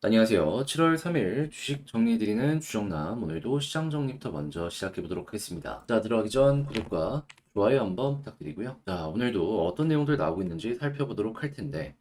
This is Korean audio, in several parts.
안녕하세요. 7월 3일 주식 정리해드리는 주정남. 오늘도 시장 정리부터 먼저 시작해보도록 하겠습니다. 자, 들어가기 전 구독과 좋아요 한번 부탁드리고요. 자, 오늘도 어떤 내용들 나오고 있는지 살펴보도록 할 텐데,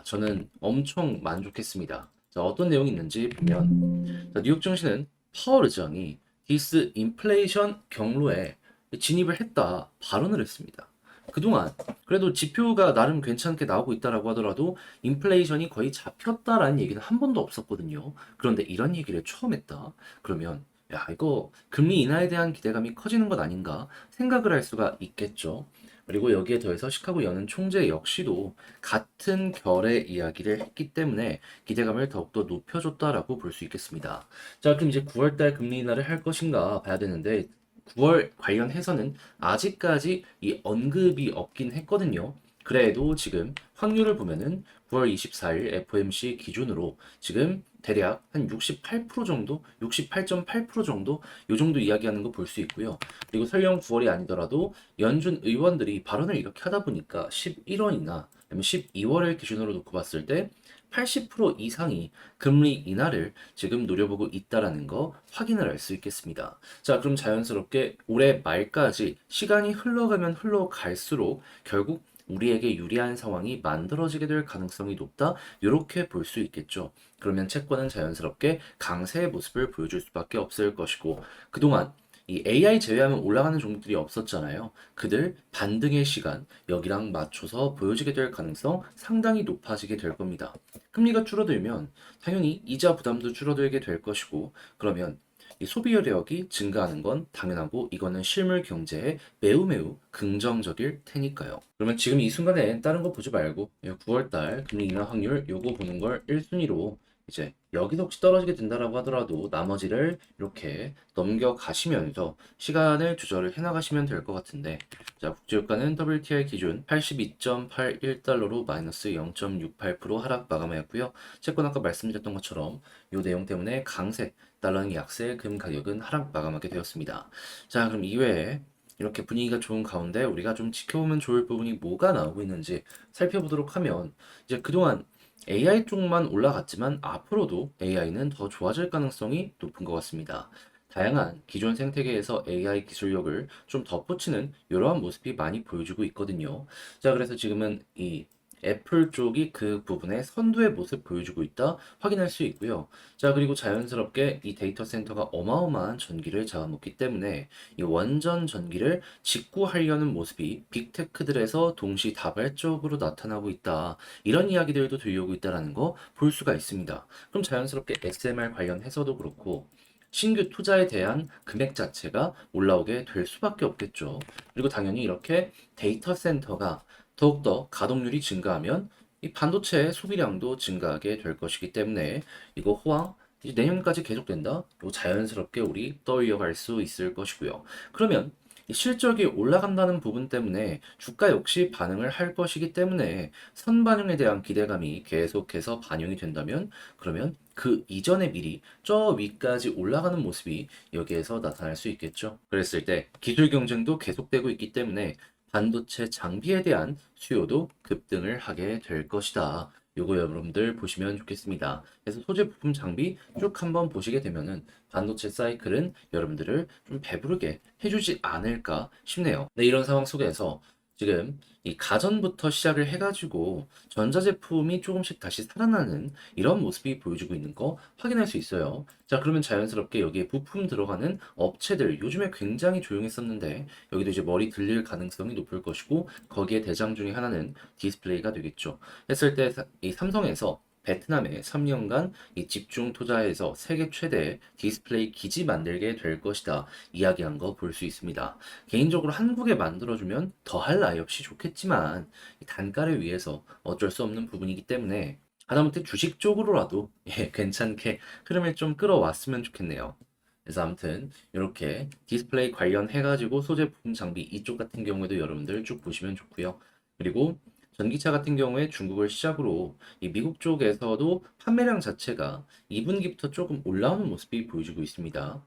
저는 엄청 만족했습니다. 자, 어떤 내용이 있는지 보면, 자, 뉴욕 증시는 파월 의장이 디스인플레이션 경로에 진입을 했다 발언을 했습니다. 그동안 그래도 지표가 나름 괜찮게 나오고 있다라고 하더라도 인플레이션이 거의 잡혔다라는 얘기는 한 번도 없었거든요. 그런데 이런 얘기를 처음 했다. 그러면 야, 이거 금리 인하에 대한 기대감이 커지는 것 아닌가 생각을 할 수가 있겠죠. 그리고 여기에 더해서 시카고 연은 총재 역시도 같은 결의 이야기를 했기 때문에 기대감을 더욱더 높여줬다라고 볼 수 있겠습니다. 자, 그럼 이제 9월달 금리 인하를 할 것인가 봐야 되는데 9월 관련해서는 아직까지 이 언급이 없긴 했거든요. 그래도 지금 확률을 보면은 9월 24일 FOMC 기준으로 지금 대략 한 68% 정도, 68.8% 정도, 요 정도 이야기하는 거 볼 수 있고요. 그리고 설령 9월이 아니더라도 연준 의원들이 발언을 이렇게 하다 보니까 11월이나 12월을 기준으로 놓고 봤을 때 80% 이상이 금리 인하를 지금 노려보고 있다라는 거 확인을 할 수 있겠습니다. 자, 그럼 자연스럽게 올해 말까지 시간이 흘러가면 흘러갈수록 결국 우리에게 유리한 상황이 만들어지게 될 가능성이 높다. 이렇게 볼 수 있겠죠. 그러면 채권은 자연스럽게 강세의 모습을 보여줄 수밖에 없을 것이고 그동안 이 AI 제외하면 올라가는 종목들이 없었잖아요. 그들 반등의 시간 여기랑 맞춰서 보여지게 될 가능성 상당히 높아지게 될 겁니다. 금리가 줄어들면 당연히 이자 부담도 줄어들게 될 것이고 그러면 이 소비 여력이 증가하는 건 당연하고 이거는 실물 경제에 매우 매우 긍정적일 테니까요. 그러면 지금 이 순간에 다른 거 보지 말고 9월 달 금리 인하 확률 요거 보는 걸 1순위로 이제 여기서 혹시 떨어지게 된다라고 하더라도 나머지를 이렇게 넘겨가시면서 시간을 조절을 해나가시면 될 것 같은데 자, 국제유가는 WTI 기준 82.81달러로 마이너스 0.68% 하락 마감하였고요. 채권 아까 말씀드렸던 것처럼 이 내용 때문에 강세, 달러는 약세, 금 가격은 하락 마감하게 되었습니다. 자, 그럼 이외에 이렇게 분위기가 좋은 가운데 우리가 좀 지켜보면 좋을 부분이 뭐가 나오고 있는지 살펴보도록 하면 이제 그동안 AI 쪽만 올라갔지만 앞으로도 AI는 더 좋아질 가능성이 높은 것 같습니다. 다양한 기존 생태계에서 AI 기술력을 좀 덧붙이는 이러한 모습이 많이 보여주고 있거든요. 자, 그래서 지금은 이 애플 쪽이 그 부분에 선두의 모습 보여주고 있다 확인할 수 있고요. 자, 그리고 자연스럽게 이 데이터 센터가 어마어마한 전기를 잡아먹기 때문에 이 원전 전기를 직구하려는 모습이 빅테크들에서 동시다발적으로 나타나고 있다. 이런 이야기들도 들려오고 있다는 거 볼 수가 있습니다. 그럼 자연스럽게 XMR 관련해서도 그렇고 신규 투자에 대한 금액 자체가 올라오게 될 수밖에 없겠죠. 그리고 당연히 이렇게 데이터 센터가 더욱더 가동률이 증가하면 이 반도체 소비량도 증가하게 될 것이기 때문에 이거 호황 이제 내년까지 계속된다. 이거 자연스럽게 우리 떠올려갈 수 있을 것이고요. 그러면 이 실적이 올라간다는 부분 때문에 주가 역시 반응을 할 것이기 때문에 선반영에 대한 기대감이 계속해서 반영이 된다면 그러면 그 이전에 미리 저 위까지 올라가는 모습이 여기에서 나타날 수 있겠죠. 그랬을 때 기술 경쟁도 계속되고 있기 때문에 반도체 장비에 대한 수요도 급등을 하게 될 것이다. 요거 여러분들 보시면 좋겠습니다. 그래서 소재 부품 장비 쭉 한번 보시게 되면은 반도체 사이클은 여러분들을 좀 배부르게 해주지 않을까 싶네요. 네, 이런 상황 속에서 지금 이 가전부터 시작을 해가지고 전자제품이 조금씩 다시 살아나는 이런 모습이 보여주고 있는 거 확인할 수 있어요. 자, 그러면 자연스럽게 여기에 부품 들어가는 업체들 요즘에 굉장히 조용했었는데 여기도 이제 머리 들릴 가능성이 높을 것이고 거기에 대장 중에 하나는 디스플레이가 되겠죠. 했을 때 이 삼성에서 베트남에 3년간 이 집중 투자해서 세계 최대 디스플레이 기지 만들게 될 것이다. 이야기한 거 볼 수 있습니다. 개인적으로 한국에 만들어주면 더할 나위 없이 좋겠지만 이 단가를 위해서 어쩔 수 없는 부분이기 때문에 하다못해 주식 쪽으로라도 괜찮게 흐름을 좀 끌어왔으면 좋겠네요. 그래서 아무튼 이렇게 디스플레이 관련해가지고 소재 부품 장비 이쪽 같은 경우에도 여러분들 쭉 보시면 좋고요. 그리고 전기차 같은 경우에 중국을 시작으로 이 미국 쪽에서도 판매량 자체가 2분기부터 조금 올라오는 모습이 보여지고 있습니다.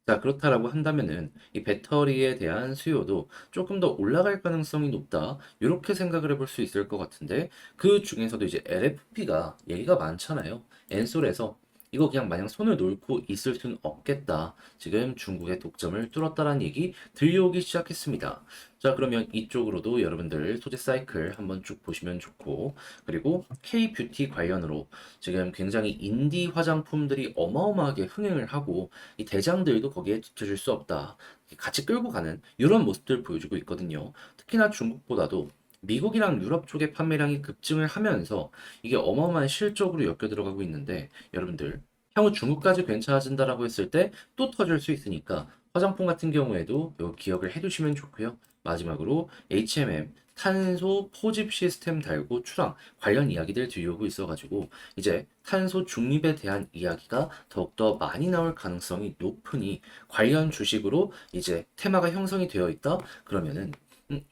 자, 그렇다라고 한다면은 이 배터리에 대한 수요도 조금 더 올라갈 가능성이 높다. 이렇게 생각을 해볼 수 있을 것 같은데 그 중에서도 이제 LFP가 얘기가 많잖아요. 엔솔에서 이거 그냥 마냥 손을 놓고 있을 수는 없겠다. 지금 중국의 독점을 뚫었다라는 얘기 들려오기 시작했습니다. 자, 그러면 이쪽으로도 여러분들 소재 사이클 한번 쭉 보시면 좋고, 그리고 K-뷰티 관련으로 지금 굉장히 인디 화장품들이 어마어마하게 흥행을 하고 이 대장들도 거기에 뒤처질 수 없다. 같이 끌고 가는 이런 모습들 보여주고 있거든요. 특히나 중국보다도 미국이랑 유럽 쪽의 판매량이 급증을 하면서 이게 어마어마한 실적으로 엮여 들어가고 있는데 여러분들 향후 중국까지 괜찮아진다라고 했을 때 또 터질 수 있으니까 화장품 같은 경우에도 요 기억을 해두시면 좋고요. 마지막으로 HMM 탄소 포집 시스템 달고 출항 관련 이야기들 들려오고 있어가지고 이제 탄소 중립에 대한 이야기가 더욱더 많이 나올 가능성이 높으니 관련 주식으로 이제 테마가 형성이 되어 있다 그러면은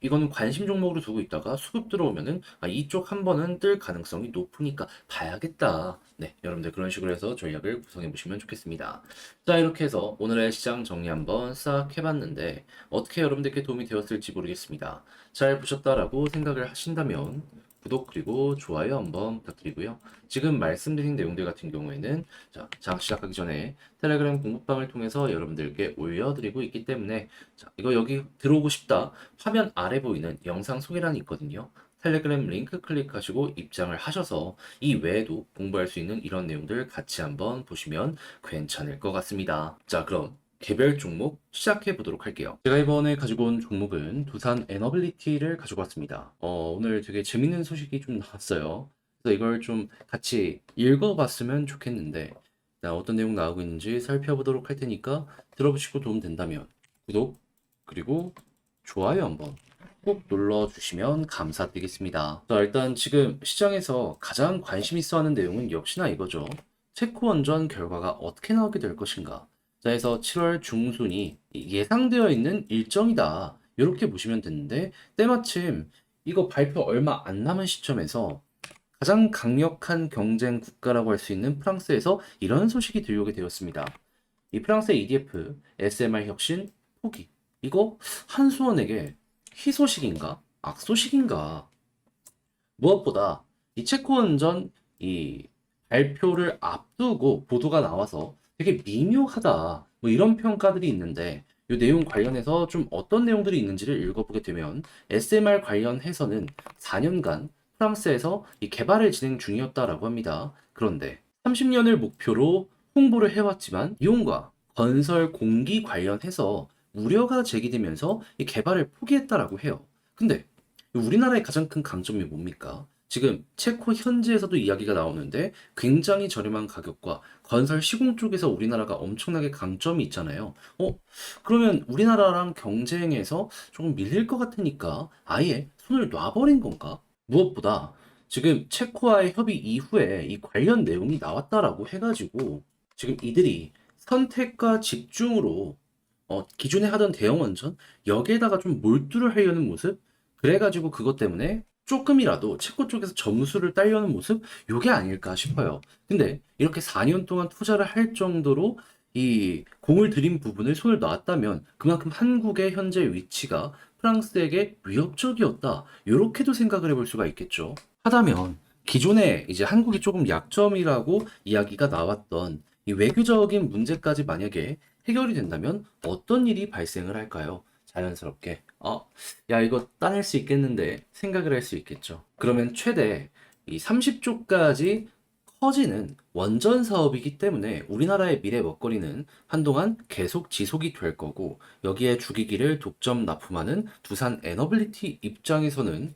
이거는 관심 종목으로 두고 있다가 수급 들어오면은 이쪽 한 번은 뜰 가능성이 높으니까 봐야겠다. 네, 여러분들 그런 식으로 해서 전략을 구성해 보시면 좋겠습니다. 자, 이렇게 해서 오늘의 시장 정리 한번 싹 해봤는데 어떻게 여러분들께 도움이 되었을지 모르겠습니다. 잘 보셨다라고 생각을 하신다면 구독 그리고 좋아요 한번 부탁드리고요. 지금 말씀드린 내용들 같은 경우에는 자, 장학 시작하기 전에 텔레그램 공부방을 통해서 여러분들께 올려드리고 있기 때문에 자, 이거 여기 들어오고 싶다. 화면 아래 보이는 영상 소개란이 있거든요. 텔레그램 링크 클릭하시고 입장을 하셔서 이 외에도 공부할 수 있는 이런 내용들 같이 한번 보시면 괜찮을 것 같습니다. 자, 그럼 개별 종목 시작해 보도록 할게요. 제가 이번에 가지고 온 종목은 두산 에너빌리티를 가지고 왔습니다. 오늘 되게 재밌는 소식이 좀 나왔어요. 그래서 이걸 좀 같이 읽어봤으면 좋겠는데 어떤 내용 나오고 있는지 살펴보도록 할 테니까 들어보시고 도움 된다면 구독 그리고 좋아요 한번 꼭 눌러주시면 감사드리겠습니다. 자, 일단 지금 시장에서 가장 관심 있어 하는 내용은 역시나 이거죠. 체코 원전 결과가 어떻게 나오게 될 것인가. 자, 해서 7월 중순이 예상되어 있는 일정이다. 이렇게 보시면 되는데, 때마침 이거 발표 얼마 안 남은 시점에서 가장 강력한 경쟁 국가라고 할 수 있는 프랑스에서 이런 소식이 들려오게 되었습니다. 이 프랑스의 EDF, SMR 혁신, 포기. 이거 한수원에게 희소식인가? 악소식인가? 무엇보다 이 체코원전 이 발표를 앞두고 보도가 나와서 되게 미묘하다. 뭐 이런 평가들이 있는데 이 내용 관련해서 좀 어떤 내용들이 있는지를 읽어보게 되면 SMR 관련해서는 4년간 프랑스에서 이 개발을 진행 중이었다라고 합니다. 그런데 30년을 목표로 홍보를 해왔지만 이용과 건설 공기 관련해서 우려가 제기되면서 이 개발을 포기했다라고 해요. 근데 우리나라의 가장 큰 강점이 뭡니까? 지금 체코 현지에서도 이야기가 나오는데 굉장히 저렴한 가격과 건설 시공 쪽에서 우리나라가 엄청나게 강점이 있잖아요. 그러면 우리나라랑 경쟁에서 조금 밀릴 것 같으니까 아예 손을 놔버린 건가? 무엇보다 지금 체코와의 협의 이후에 이 관련 내용이 나왔다라고 해가지고 지금 이들이 선택과 집중으로 기존에 하던 대형 원전 여기에다가 좀 몰두를 하려는 모습 그래가지고 그것 때문에 조금이라도 체코 쪽에서 점수를 따려는 모습 요게 아닐까 싶어요. 근데 이렇게 4년 동안 투자를 할 정도로 이 공을 들인 부분을 손을 놨다면 그만큼 한국의 현재 위치가 프랑스에게 위협적이었다. 이렇게도 생각을 해볼 수가 있겠죠. 하다면 기존에 이제 한국이 조금 약점이라고 이야기가 나왔던 이 외교적인 문제까지 만약에 해결이 된다면 어떤 일이 발생을 할까요? 자연스럽게. 야, 이거 따낼 수 있겠는데 생각을 할 수 있겠죠. 그러면 최대 이 30조까지 커지는 원전 사업이기 때문에 우리나라의 미래 먹거리는 한동안 계속 지속이 될 거고 여기에 주기기를 독점 납품하는 두산 에너빌리티 입장에서는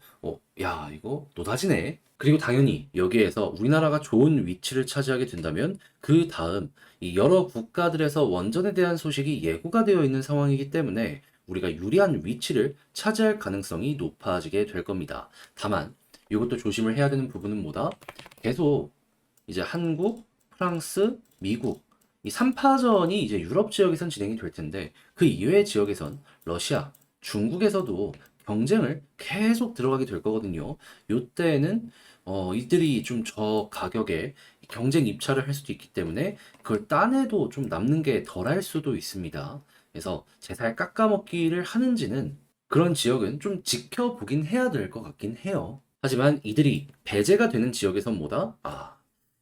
야, 이거 노다지네. 그리고 당연히 여기에서 우리나라가 좋은 위치를 차지하게 된다면 그 다음 이 여러 국가들에서 원전에 대한 소식이 예고가 되어 있는 상황이기 때문에 우리가 유리한 위치를 차지할 가능성이 높아지게 될 겁니다. 다만 이것도 조심을 해야 되는 부분은 뭐다? 계속 이제 한국, 프랑스, 미국 이 3파전이 이제 유럽 지역에선 진행이 될 텐데 그 이외의 지역에선 러시아, 중국에서도 경쟁을 계속 들어가게 될 거거든요. 요때에는 이들이 좀 저 가격에 경쟁 입찰을 할 수도 있기 때문에 그걸 따내도 좀 남는 게 덜할 수도 있습니다. 그래서 제살 깎아먹기를 하는지는 그런 지역은 좀 지켜보긴 해야 될 것 같긴 해요. 하지만 이들이 배제가 되는 지역에선 뭐다?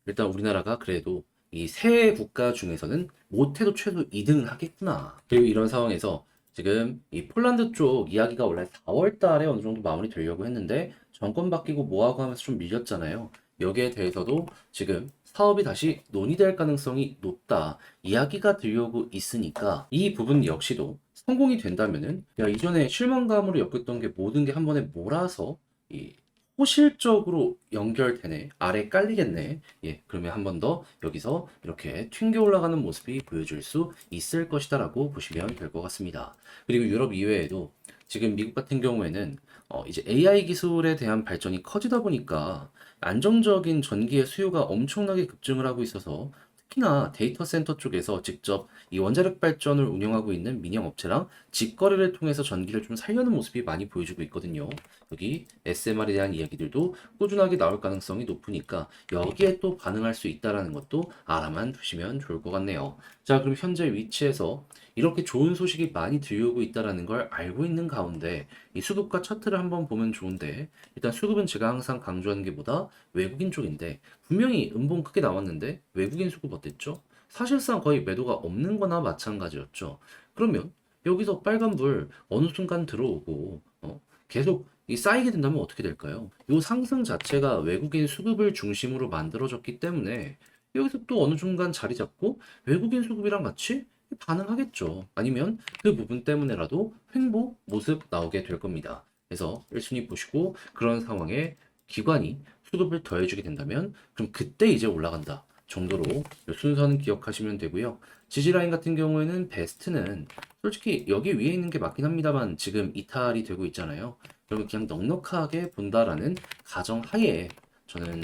일단 우리나라가 그래도 이 세 국가 중에서는 못해도 최소 2등은 하겠구나. 그리고 이런 상황에서 지금 이 폴란드 쪽 이야기가 원래 4월 달에 어느 정도 마무리 되려고 했는데 정권 바뀌고 뭐하고 하면서 좀 밀렸잖아요. 여기에 대해서도 지금 사업이 다시 논의될 가능성이 높다. 이야기가 들려오고 있으니까 이 부분 역시도 성공이 된다면은 야, 이전에 실망감으로 엮였던 게 모든 게 한 번에 몰아서 이 호실적으로 연결되네. 아래 깔리겠네. 예, 그러면 한 번 더 여기서 이렇게 튕겨 올라가는 모습이 보여줄 수 있을 것이다라고 보시면 될 것 같습니다. 그리고 유럽 이외에도 지금 미국 같은 경우에는 이제 AI 기술에 대한 발전이 커지다 보니까 안정적인 전기의 수요가 엄청나게 급증을 하고 있어서 특히나 데이터 센터 쪽에서 직접 이 원자력 발전을 운영하고 있는 민영 업체랑 직거래를 통해서 전기를 좀 살려는 모습이 많이 보여주고 있거든요. 여기 SMR에 대한 이야기들도 꾸준하게 나올 가능성이 높으니까 여기에 또 반응할 수 있다는 것도 알아만 두시면 좋을 것 같네요. 자, 그럼 현재 위치에서 이렇게 좋은 소식이 많이 들려오고 있다는 걸 알고 있는 가운데 이 수급과 차트를 한번 보면 좋은데 일단 수급은 제가 항상 강조하는 게 뭐다? 외국인 쪽인데 분명히 음봉 크게 나왔는데 외국인 수급 어땠죠? 사실상 거의 매도가 없는 거나 마찬가지였죠. 그러면 여기서 빨간불 어느 순간 들어오고 계속 이 쌓이게 된다면 어떻게 될까요? 이 상승 자체가 외국인 수급을 중심으로 만들어졌기 때문에 여기서 또 어느 순간 자리 잡고 외국인 수급이랑 같이 반응하겠죠. 아니면 그 부분 때문에라도 횡보 모습 나오게 될 겁니다. 그래서 1순위 보시고 그런 상황에 기관이 수급을 더해주게 된다면 그럼 그때 이제 올라간다 정도로 이 순서는 기억하시면 되고요. 지지라인 같은 경우에는 베스트는 솔직히 여기 위에 있는 게 맞긴 합니다만 지금 이탈이 되고 있잖아요. 그러면 그냥 넉넉하게 본다라는 가정 하에 저는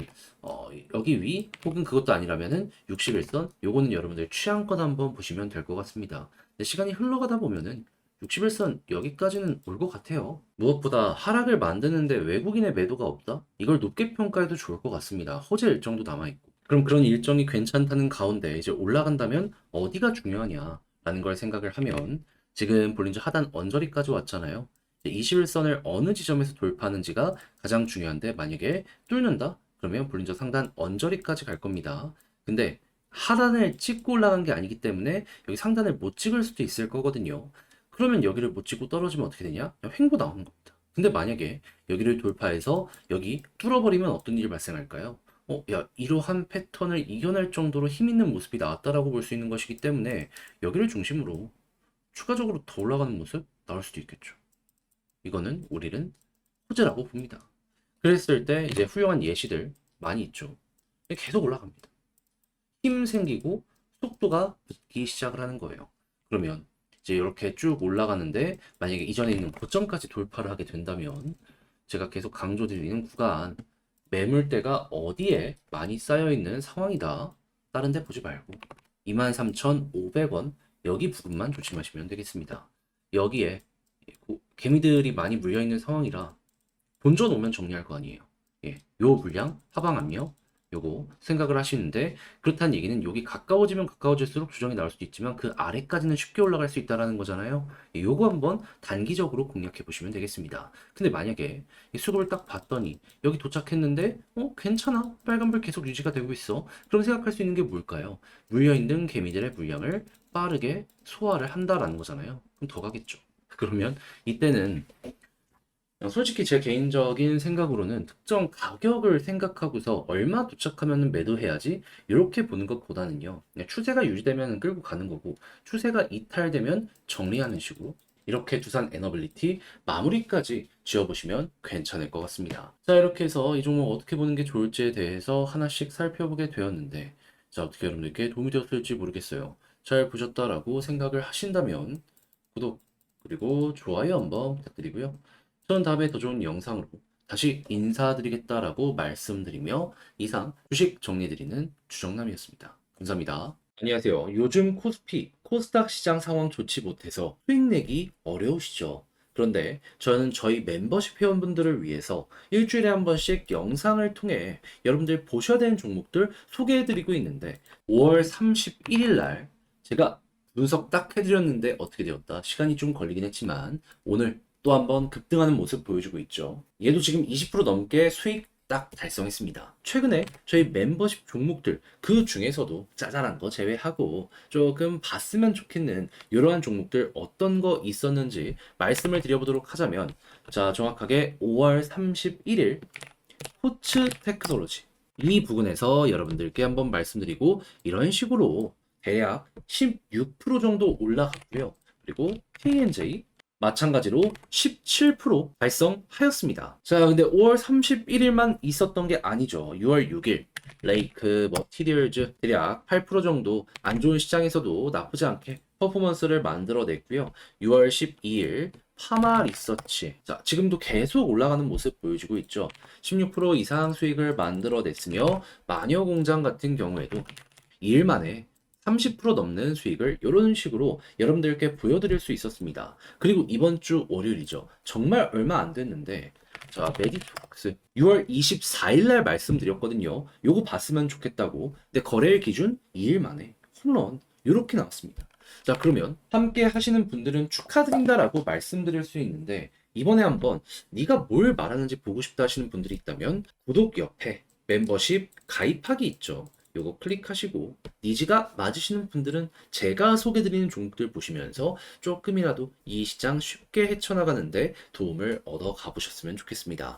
여기 위 혹은 그것도 아니라면은 61선 요거는 여러분들 취향껏 한번 보시면 될 것 같습니다. 근데 시간이 흘러가다 보면은 61선 여기까지는 올 것 같아요. 무엇보다 하락을 만드는데 외국인의 매도가 없다? 이걸 높게 평가해도 좋을 것 같습니다. 호재 일정도 남아있고. 그럼 그런 일정이 괜찮다는 가운데 이제 올라간다면 어디가 중요하냐라는 걸 생각을 하면 지금 볼린저 하단 언저리까지 왔잖아요. 21선을 어느 지점에서 돌파하는지가 가장 중요한데 만약에 뚫는다? 그러면 볼린저 상단 언저리까지 갈 겁니다. 근데 하단을 찍고 올라간 게 아니기 때문에 여기 상단을 못 찍을 수도 있을 거거든요. 그러면 여기를 못 찍고 떨어지면 어떻게 되냐? 그냥 횡보 나오는 겁니다. 근데 만약에 여기를 돌파해서 여기 뚫어버리면 어떤 일이 발생할까요? 야, 이러한 패턴을 이겨낼 정도로 힘 있는 모습이 나왔다라고 볼 수 있는 것이기 때문에 여기를 중심으로 추가적으로 더 올라가는 모습 나올 수도 있겠죠. 이거는 우리는 호재라고 봅니다. 그랬을 때 이제 훌륭한 예시들 많이 있죠. 계속 올라갑니다. 힘 생기고 속도가 붙기 시작을 하는 거예요. 그러면 이제 이렇게 쭉 올라가는데 만약에 이전에 있는 고점까지 돌파를 하게 된다면 제가 계속 강조드리는 구간 매물대가 어디에 많이 쌓여 있는 상황이다. 다른 데 보지 말고 23,500원 여기 부분만 조심하시면 되겠습니다. 여기에 개미들이 많이 물려 있는 상황이라 본전 오면 정리할 거 아니에요. 예, 요 물량 하방 압력 요거 생각을 하시는데 그렇다는 얘기는 여기 가까워지면 가까워질수록 조정이 나올 수도 있지만 그 아래까지는 쉽게 올라갈 수 있다는 거잖아요. 예, 요거 한번 단기적으로 공략해 보시면 되겠습니다. 근데 만약에 이 수급을 딱 봤더니 여기 도착했는데 괜찮아 빨간불 계속 유지가 되고 있어. 그럼 생각할 수 있는 게 뭘까요? 물려있는 개미들의 물량을 빠르게 소화를 한다라는 거잖아요. 그럼 더 가겠죠. 그러면 이때는 솔직히 제 개인적인 생각으로는 특정 가격을 생각하고서 얼마 도착하면 매도해야지 이렇게 보는 것보다는요. 그냥 추세가 유지되면 끌고 가는 거고 추세가 이탈되면 정리하는 식으로 이렇게 두산 에너빌리티 마무리까지 지어보시면 괜찮을 것 같습니다. 자, 이렇게 해서 이 종목 어떻게 보는 게 좋을지에 대해서 하나씩 살펴보게 되었는데 자, 어떻게 여러분들께 도움이 되었을지 모르겠어요. 잘 보셨다라고 생각을 하신다면 구독 그리고 좋아요 한번 부탁드리고요. 저는 다음에 더 좋은 영상으로 다시 인사드리겠다라고 말씀드리며 이상 주식 정리해드리는 주정남이었습니다. 감사합니다. 안녕하세요. 요즘 코스피, 코스닥 시장 상황 좋지 못해서 수익 내기 어려우시죠? 그런데 저는 저희 멤버십 회원분들을 위해서 일주일에 한 번씩 영상을 통해 여러분들 보셔야 되는 종목들 소개해드리고 있는데 5월 31일 날 제가 분석 딱 해드렸는데 어떻게 되었다? 시간이 좀 걸리긴 했지만 오늘 또 한번 급등하는 모습 보여주고 있죠. 얘도 지금 20% 넘게 수익 딱 달성했습니다. 최근에 저희 멤버십 종목들 그 중에서도 짜잘한 거 제외하고 조금 봤으면 좋겠는 이러한 종목들 어떤 거 있었는지 말씀을 드려보도록 하자면 자 정확하게 5월 31일 포츠 테크놀로지 이 부분에서 여러분들께 한번 말씀드리고 이런 식으로 대략 16% 정도 올라갔고요. 그리고 KNJ 마찬가지로 17% 달성하였습니다. 자, 근데 5월 31일만 있었던 게 아니죠. 6월 6일 레이크 머티리얼즈 대략 8% 정도 안 좋은 시장에서도 나쁘지 않게 퍼포먼스를 만들어냈고요. 6월 12일 파마 리서치. 자, 지금도 계속 올라가는 모습 보여주고 있죠. 16% 이상 수익을 만들어냈으며 마녀 공장 같은 경우에도 2일 만에 30% 넘는 수익을 이런 식으로 여러분들께 보여드릴 수 있었습니다. 그리고 이번 주 월요일이죠. 정말 얼마 안 됐는데 자, 메디톡스 6월 24일 날 말씀드렸거든요. 요거 봤으면 좋겠다고. 근데 거래일 기준 2일 만에 홈런 이렇게 나왔습니다. 자, 그러면 함께 하시는 분들은 축하드린다라고 말씀드릴 수 있는데 이번에 한번 네가 뭘 말하는지 보고 싶다 하시는 분들이 있다면 구독 옆에 멤버십 가입하기 있죠. 요거 클릭하시고 니즈가 맞으시는 분들은 제가 소개드리는 종목들 보시면서 조금이라도 이 시장 쉽게 헤쳐나가는데 도움을 얻어 가보셨으면 좋겠습니다.